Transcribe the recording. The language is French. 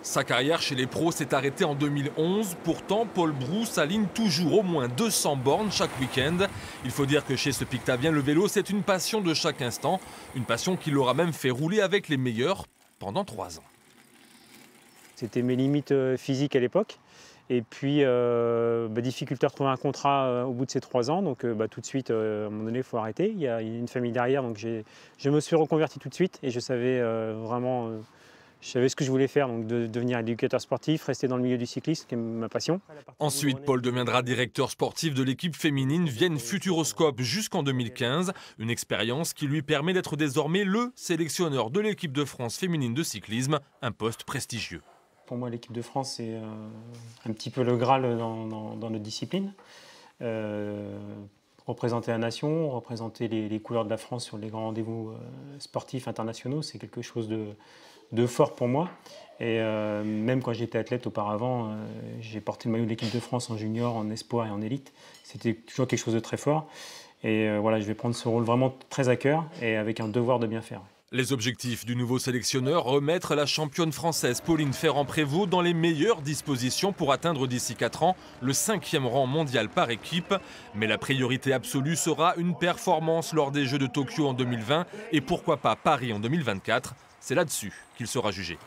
Sa carrière chez les pros s'est arrêtée en 2011. Pourtant, Paul Brousse aligne toujours au moins 200 bornes chaque week-end. Il faut dire que chez ce Pictavien, le vélo, c'est une passion de chaque instant. Une passion qui l'aura même fait rouler avec les meilleurs pendant 3 ans. C'était mes limites physiques à l'époque. Et puis, difficulté à retrouver un contrat au bout de ces 3 ans. Donc, tout de suite, à un moment donné, il faut arrêter. Il y a une famille derrière. Donc, je me suis reconverti tout de suite. Et je savais vraiment... je savais ce que je voulais faire, donc de devenir éducateur sportif, rester dans le milieu du cyclisme, qui est ma passion. Ensuite, Paul deviendra directeur sportif de l'équipe féminine Vienne Futuroscope jusqu'en 2015. Une expérience qui lui permet d'être désormais le sélectionneur de l'équipe de France féminine de cyclisme, un poste prestigieux. Pour moi, l'équipe de France, c'est un petit peu le Graal dans notre discipline. Représenter la nation, représenter les couleurs de la France sur les grands rendez-vous sportifs internationaux, c'est quelque chose de fort pour moi. Et même quand j'étais athlète auparavant, j'ai porté le maillot de l'équipe de France en junior, en espoir et en élite. C'était toujours quelque chose de très fort. Et voilà, je vais prendre ce rôle vraiment très à cœur et avec un devoir de bien faire. Les objectifs du nouveau sélectionneur, remettre la championne française Pauline Ferrand-Prévot dans les meilleures dispositions pour atteindre d'ici 4 ans le 5e rang mondial par équipe. Mais la priorité absolue sera une performance lors des Jeux de Tokyo en 2020 et pourquoi pas Paris en 2024. C'est là-dessus qu'il sera jugé.